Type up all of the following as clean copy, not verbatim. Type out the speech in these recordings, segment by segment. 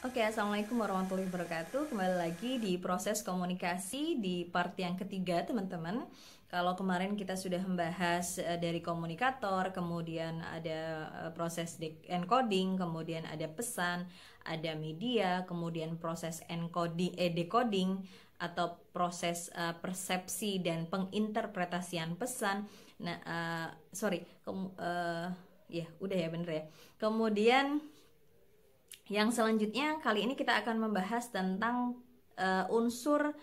Oke, assalamualaikum warahmatullahi wabarakatuh. Kembali lagi di proses komunikasi di part yang ketiga, teman-teman. Kalau kemarin kita sudah membahas dari komunikator, kemudian ada proses encoding, kemudian ada pesan, ada media, kemudian proses decoding atau proses persepsi dan penginterpretasian pesan. Nah, ya udah ya bener ya. Kemudian yang selanjutnya kali ini kita akan membahas tentang unsur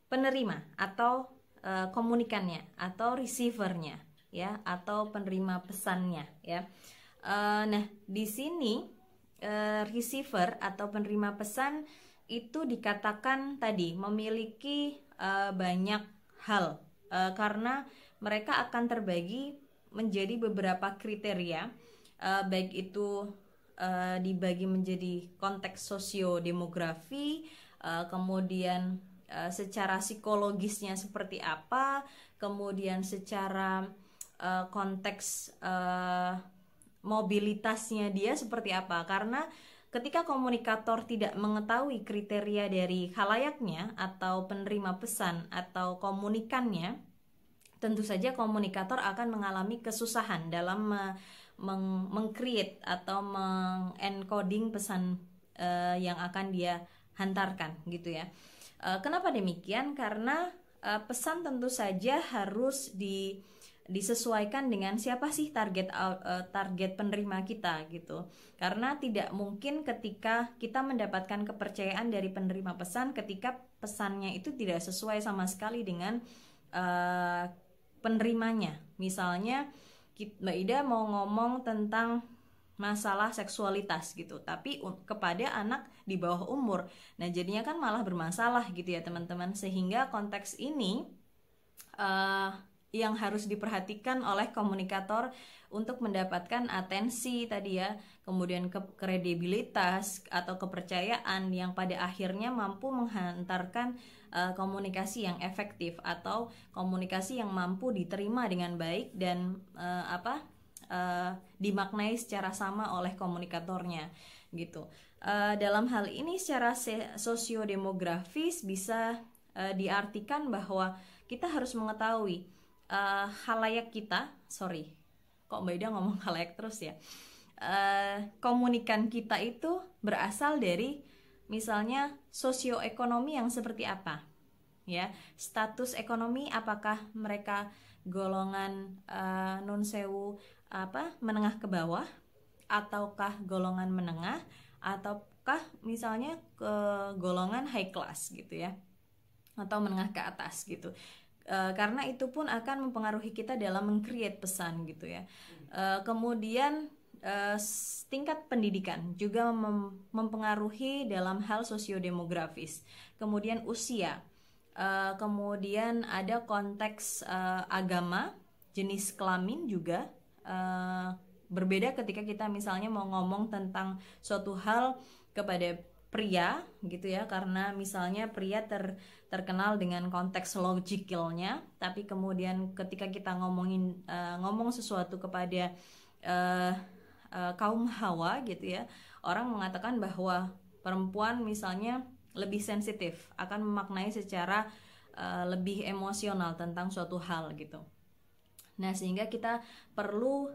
penerima atau komunikannya atau receivernya ya atau penerima pesannya ya. Nah di sini receiver atau penerima pesan itu dikatakan tadi memiliki banyak hal karena mereka akan terbagi menjadi beberapa kriteria baik itu dibagi menjadi konteks sosiodemografi, kemudian secara psikologisnya seperti apa, kemudian secara konteks mobilitasnya dia seperti apa. Karena ketika komunikator tidak mengetahui kriteria dari khalayak,nya atau penerima pesan atau komunikannya, tentu saja komunikator akan mengalami kesusahan dalam meng-create atau meng-encoding pesan yang akan dia hantarkan gitu ya. Kenapa demikian? Karena pesan tentu saja harus disesuaikan dengan siapa sih target penerima kita gitu. Karena tidak mungkin ketika kita mendapatkan kepercayaan dari penerima pesan ketika pesannya itu tidak sesuai sama sekali dengan penerimanya. Misalnya Mbak Ida mau ngomong tentang masalah seksualitas gitu, tapi kepada anak di bawah umur. Nah jadinya kan malah bermasalah gitu ya teman-teman. Sehingga konteks ini yang harus diperhatikan oleh komunikator untuk mendapatkan atensi tadi ya, kemudian kredibilitas atau kepercayaan yang pada akhirnya mampu menghantarkan komunikasi yang efektif atau komunikasi yang mampu diterima dengan baik dan dimaknai secara sama oleh komunikatornya gitu. Dalam hal ini secara sosiodemografis bisa diartikan bahwa kita harus mengetahui khalayak kita, kok Mbak Ida ngomong khalayak terus ya, komunikan kita itu berasal dari misalnya sosioekonomi yang seperti apa ya, status ekonomi, apakah mereka golongan nun sewu menengah ke bawah, ataukah golongan menengah, ataukah misalnya ke golongan high class gitu ya, atau menengah ke atas gitu. Karena itu pun akan mempengaruhi kita dalam meng-create pesan gitu ya. Kemudian tingkat pendidikan juga mempengaruhi dalam hal sosiodemografis. Kemudian usia, kemudian ada konteks agama, jenis kelamin juga berbeda ketika kita misalnya mau ngomong tentang suatu hal kepada pria gitu ya, karena misalnya pria terkenal dengan konteks logicalnya, tapi kemudian ketika kita ngomong sesuatu kepada kaum hawa gitu ya, orang mengatakan bahwa perempuan misalnya lebih sensitif, akan memaknai secara lebih emosional tentang suatu hal gitu. Nah sehingga kita perlu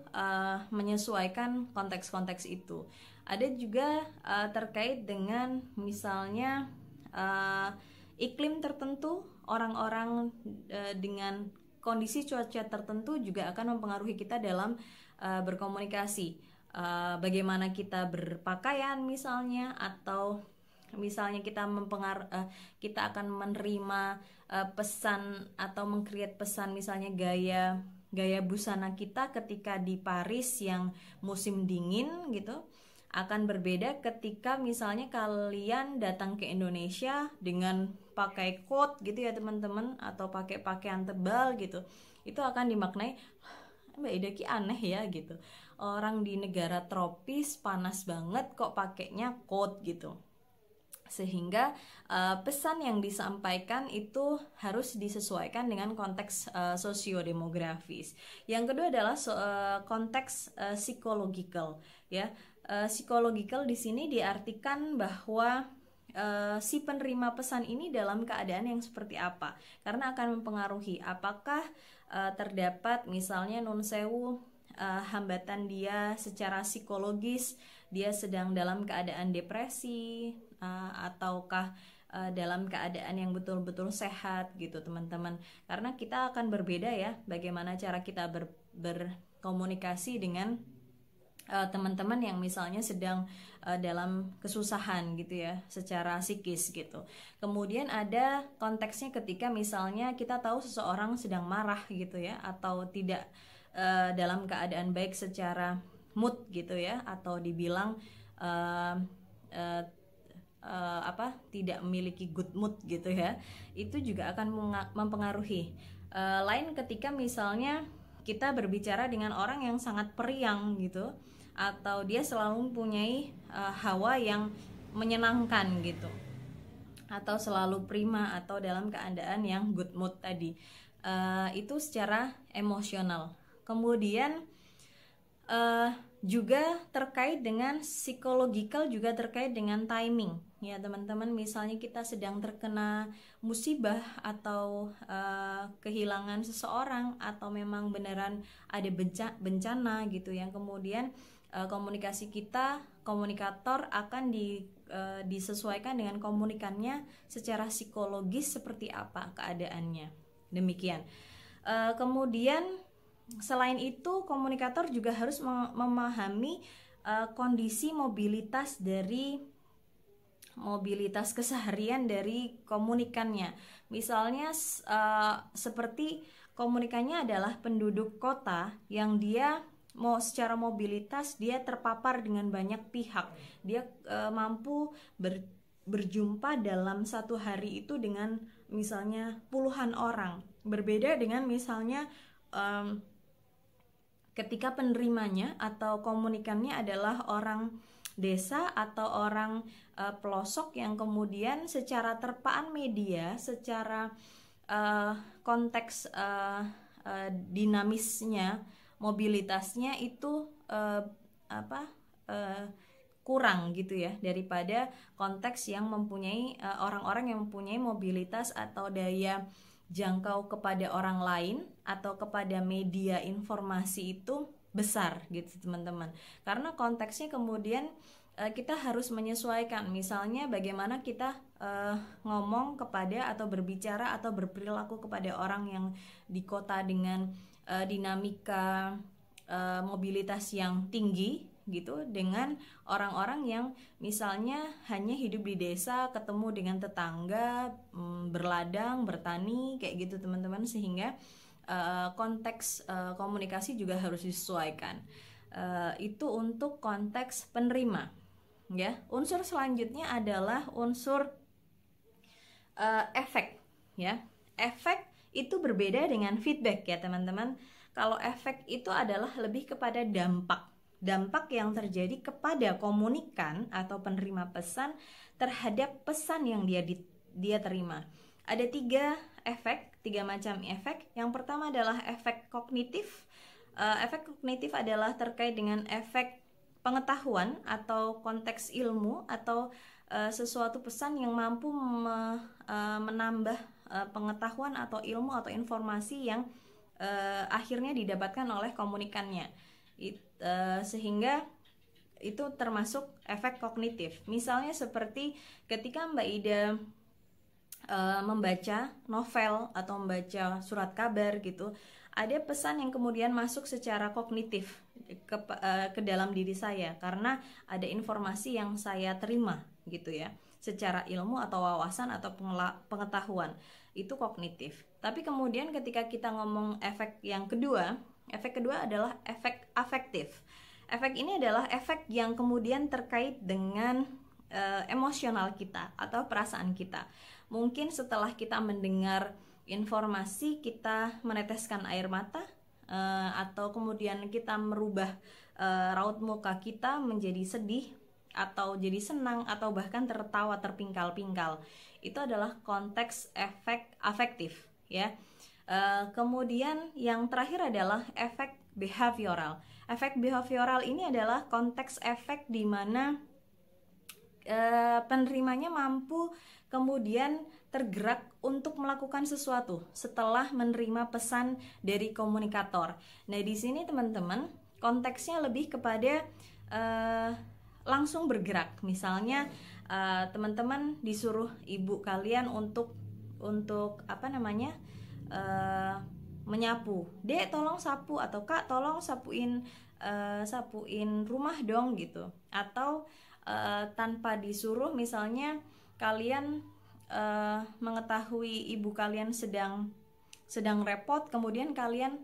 menyesuaikan konteks-konteks itu. Ada juga terkait dengan misalnya iklim tertentu, orang-orang dengan kondisi cuaca tertentu juga akan mempengaruhi kita dalam berkomunikasi. Bagaimana kita berpakaian misalnya, atau misalnya kita akan menerima pesan atau meng-create pesan misalnya gaya busana kita ketika di Paris yang musim dingin gitu akan berbeda ketika misalnya kalian datang ke Indonesia dengan pakai coat gitu ya teman-teman, atau pakai pakaian tebal gitu. Itu akan dimaknai, Mbak Ida ki aneh ya gitu, orang di negara tropis panas banget kok pakainya coat gitu. Sehingga pesan yang disampaikan itu harus disesuaikan dengan konteks sosiodemografis. Yang kedua adalah konteks psikologikal ya. Psychological di sini diartikan bahwa si penerima pesan ini dalam keadaan yang seperti apa, karena akan mempengaruhi apakah terdapat misalnya nun sewu hambatan dia secara psikologis, dia sedang dalam keadaan depresi ataukah dalam keadaan yang betul-betul sehat gitu teman-teman. Karena kita akan berbeda ya bagaimana cara kita berkomunikasi dengan teman-teman yang misalnya sedang dalam kesusahan gitu ya secara psikis gitu. Kemudian ada konteksnya ketika misalnya kita tahu seseorang sedang marah gitu ya, atau tidak dalam keadaan baik secara mood gitu ya, atau dibilang tidak memiliki good mood gitu ya, itu juga akan mempengaruhi. Lain ketika misalnya kita berbicara dengan orang yang sangat periang gitu, atau dia selalu mempunyai hawa yang menyenangkan gitu, atau selalu prima, atau dalam keadaan yang good mood tadi, itu secara emosional. Kemudian juga terkait dengan psikologikal, juga terkait dengan timing ya teman-teman. Misalnya kita sedang terkena musibah atau kehilangan seseorang, atau memang beneran ada bencana gitu, yang kemudian komunikasi kita, komunikator akan disesuaikan dengan komunikannya secara psikologis seperti apa keadaannya. Demikian. Kemudian selain itu komunikator juga harus memahami kondisi mobilitas keseharian dari komunikannya. Misalnya seperti komunikannya adalah penduduk kota yang dia secara mobilitas dia terpapar dengan banyak pihak, dia mampu berjumpa dalam satu hari itu dengan misalnya puluhan orang. Berbeda dengan misalnya ketika penerimanya atau komunikannya adalah orang desa atau orang pelosok yang kemudian secara terpaan media, secara konteks dinamisnya, mobilitasnya itu kurang gitu ya, daripada konteks yang mempunyai orang-orang yang mempunyai mobilitas atau daya jangkau kepada orang lain atau kepada media informasi itu besar gitu teman-teman. Karena konteksnya kemudian kita harus menyesuaikan, misalnya bagaimana kita ngomong kepada atau berbicara atau berperilaku kepada orang yang di kota dengan dinamika mobilitas yang tinggi gitu, dengan orang-orang yang misalnya hanya hidup di desa, ketemu dengan tetangga, berladang, bertani kayak gitu teman-teman, sehingga konteks komunikasi juga harus disesuaikan. Itu untuk konteks penerima ya. Unsur selanjutnya adalah unsur efek ya. Efek itu berbeda dengan feedback ya teman-teman. Kalau efek itu adalah lebih kepada dampak yang terjadi kepada komunikan atau penerima pesan terhadap pesan yang dia terima. Ada tiga macam efek. Yang pertama adalah efek kognitif. Efek kognitif adalah terkait dengan efek pengetahuan atau konteks ilmu, atau sesuatu pesan yang mampu menambah pengetahuan atau ilmu atau informasi yang akhirnya didapatkan oleh komunikannya. Sehingga itu termasuk efek kognitif. Misalnya seperti ketika Mbak Ida membaca novel atau membaca surat kabar gitu, ada pesan yang kemudian masuk secara kognitif ke dalam diri saya karena ada informasi yang saya terima gitu ya, secara ilmu atau wawasan atau pengetahuan, itu kognitif. Tapi kemudian ketika kita ngomong efek yang kedua, efek kedua adalah efek afektif. Efek ini adalah efek yang kemudian terkait dengan emosional kita atau perasaan kita. Mungkin setelah kita mendengar informasi kita meneteskan air mata, atau kemudian kita merubah raut muka kita menjadi sedih atau jadi senang atau bahkan tertawa terpingkal-pingkal. Itu adalah konteks efek afektif ya. Kemudian yang terakhir adalah efek behavioral. Efek behavioral ini adalah konteks efek di mana penerimanya mampu kemudian tergerak untuk melakukan sesuatu setelah menerima pesan dari komunikator. Nah, di sini teman-teman konteksnya lebih kepada langsung bergerak. Misalnya teman-teman disuruh ibu kalian untuk menyapu. Dek, tolong sapu, atau Kak, tolong sapuin rumah dong gitu. Atau tanpa disuruh, misalnya kalian mengetahui ibu kalian sedang repot, kemudian kalian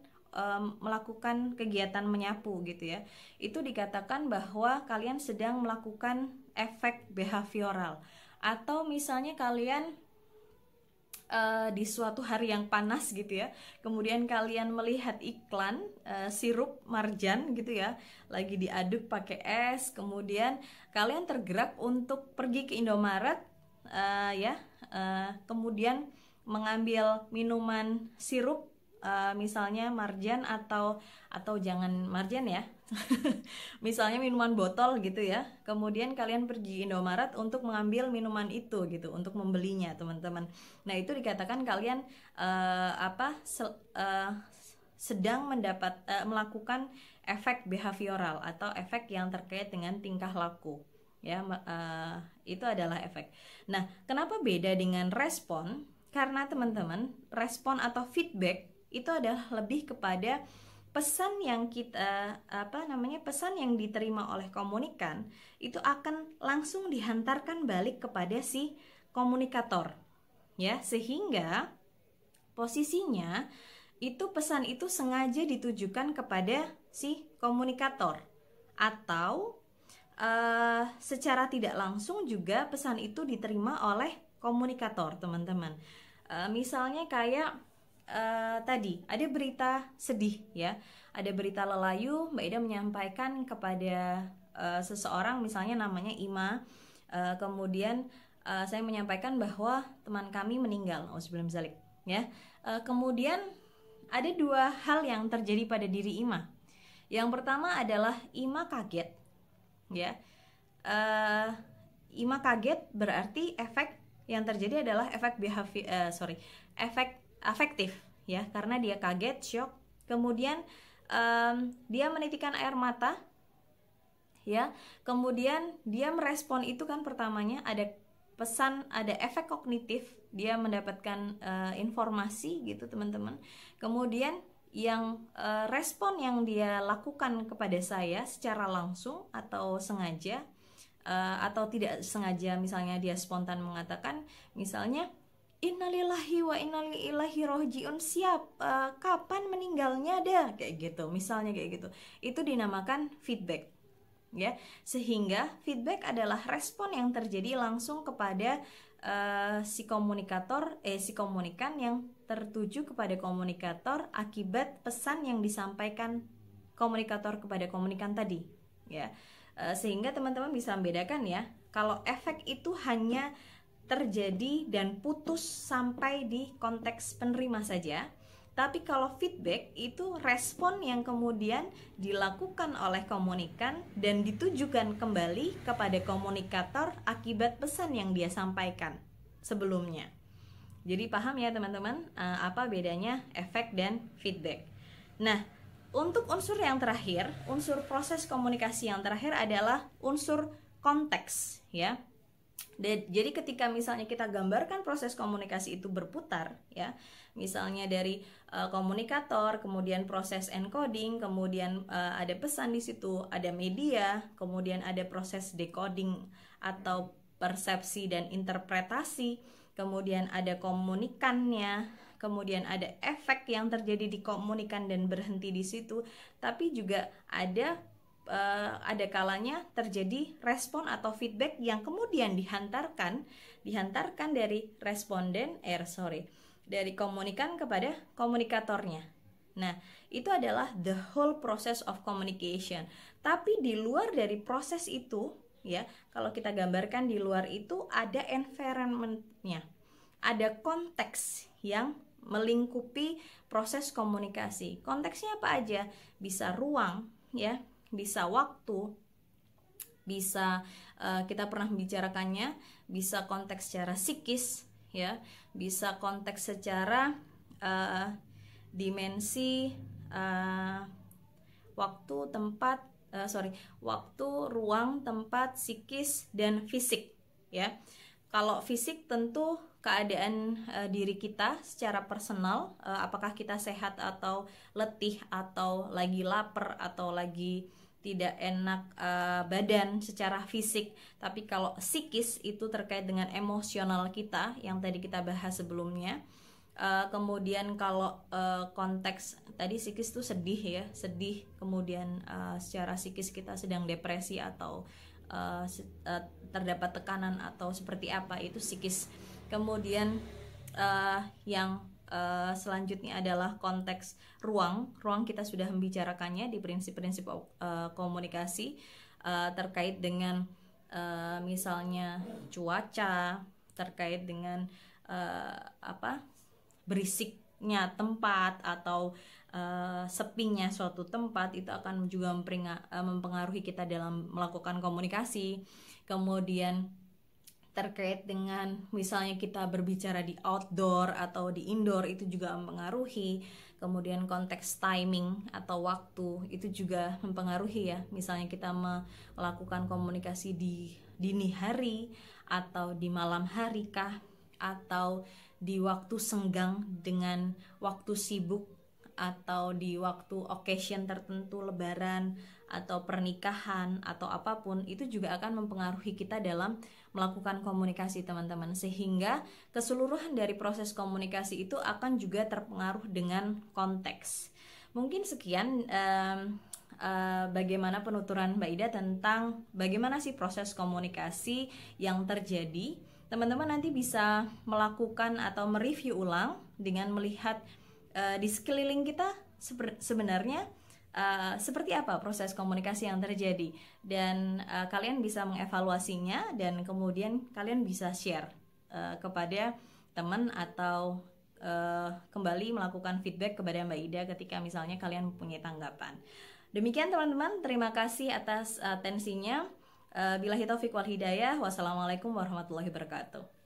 melakukan kegiatan menyapu gitu ya. Itu dikatakan bahwa kalian sedang melakukan efek behavioral. Atau misalnya kalian di suatu hari yang panas gitu ya, kemudian kalian melihat iklan sirup marjan gitu ya, lagi diaduk pakai es, kemudian kalian tergerak untuk pergi ke Indomaret kemudian mengambil minuman sirup, misalnya marjan atau jangan marjan ya misalnya minuman botol gitu ya, kemudian kalian pergi Indomaret untuk mengambil minuman itu gitu, untuk membelinya teman-teman. Nah, itu dikatakan kalian sedang melakukan efek behavioral atau efek yang terkait dengan tingkah laku ya. Itu adalah efek. Nah, kenapa beda dengan respon? Karena teman-teman, respon atau feedback itu adalah lebih kepada pesan yang pesan yang diterima oleh komunikan itu akan langsung dihantarkan balik kepada si komunikator ya, sehingga posisinya itu pesan itu sengaja ditujukan kepada si komunikator, atau secara tidak langsung juga pesan itu diterima oleh komunikator, teman-teman. Misalnya kayak tadi ada berita sedih ya, ada berita lelayu, Mbak Ida menyampaikan kepada seseorang, misalnya namanya Ima, kemudian saya menyampaikan bahwa teman kami meninggal, ya. Kemudian ada dua hal yang terjadi pada diri Ima. Yang pertama adalah Ima kaget, ya. Ima kaget berarti efek yang terjadi adalah efek efek afektif ya, karena dia kaget, shock, kemudian dia menitikkan air mata ya, kemudian dia merespon itu kan, pertamanya ada pesan, ada efek kognitif, dia mendapatkan informasi gitu teman-teman, kemudian yang respon yang dia lakukan kepada saya secara langsung atau sengaja atau tidak sengaja, misalnya dia spontan mengatakan misalnya innalillahi wa inna ilaihi rajiun, siap, kapan meninggalnya dah, kayak gitu, misalnya kayak gitu. Itu dinamakan feedback ya. Sehingga feedback adalah respon yang terjadi langsung kepada si komunikan yang tertuju kepada komunikator akibat pesan yang disampaikan komunikator kepada komunikan tadi ya. Sehingga teman-teman bisa membedakan ya, kalau efek itu hanya terjadi dan putus sampai di konteks penerima saja, tapi kalau feedback itu respon yang kemudian dilakukan oleh komunikan dan ditujukan kembali kepada komunikator akibat pesan yang dia sampaikan sebelumnya. Jadi paham ya teman-teman apa bedanya efek dan feedback. Nah, untuk unsur yang terakhir, unsur proses komunikasi yang terakhir adalah unsur konteks ya. Jadi ketika misalnya kita gambarkan proses komunikasi itu berputar ya, misalnya dari komunikator, kemudian proses encoding, kemudian ada pesan di situ, ada media, kemudian ada proses decoding atau persepsi dan interpretasi, kemudian ada komunikannya, kemudian ada efek yang terjadi di komunikan dan berhenti di situ, tapi juga ada kalanya terjadi respon atau feedback yang kemudian dihantarkan dari dari komunikan kepada komunikatornya. Nah, itu adalah the whole process of communication. Tapi di luar dari proses itu ya, kalau kita gambarkan di luar itu ada environment-nya, ada konteks yang melingkupi proses komunikasi. Konteksnya apa aja? Bisa ruang ya, bisa waktu, bisa kita pernah membicarakannya, bisa konteks secara psikis, ya, bisa konteks secara dimensi waktu, tempat, waktu, ruang, tempat, psikis, dan fisik, ya. Kalau fisik tentu keadaan diri kita secara personal, apakah kita sehat atau letih, atau lagi lapar, atau lagi tidak enak badan secara fisik. Tapi kalau psikis itu terkait dengan emosional kita yang tadi kita bahas sebelumnya. Kemudian kalau konteks tadi psikis itu sedih, ya, sedih, kemudian secara psikis kita sedang depresi atau terdapat tekanan atau seperti apa, itu psikis. Kemudian yang selanjutnya adalah konteks ruang. Ruang kita sudah membicarakannya di prinsip-prinsip komunikasi terkait dengan misalnya cuaca, terkait dengan berisiknya tempat atau sepinya suatu tempat, itu akan juga mempengaruhi kita dalam melakukan komunikasi. Kemudian terkait dengan misalnya kita berbicara di outdoor atau di indoor, itu juga mempengaruhi. Kemudian konteks timing atau waktu itu juga mempengaruhi, ya. Misalnya kita melakukan komunikasi di dini hari atau di malam hari kah, atau di waktu senggang dengan waktu sibuk, atau di waktu occasion tertentu, lebaran atau pernikahan atau apapun, itu juga akan mempengaruhi kita dalam melakukan komunikasi, teman-teman. Sehingga keseluruhan dari proses komunikasi itu akan juga terpengaruh dengan konteks. Mungkin sekian bagaimana penuturan Mbak Ida tentang bagaimana sih proses komunikasi yang terjadi. Teman-teman nanti bisa melakukan atau mereview ulang dengan melihat di sekeliling kita sebenarnya seperti apa proses komunikasi yang terjadi, dan kalian bisa mengevaluasinya, dan kemudian kalian bisa share kepada teman atau kembali melakukan feedback kepada Mbak Ida ketika misalnya kalian mempunyai tanggapan. Demikian teman-teman, terima kasih atas atensinya. Billahi taufiq wal hidayah. Wassalamualaikum warahmatullahi wabarakatuh.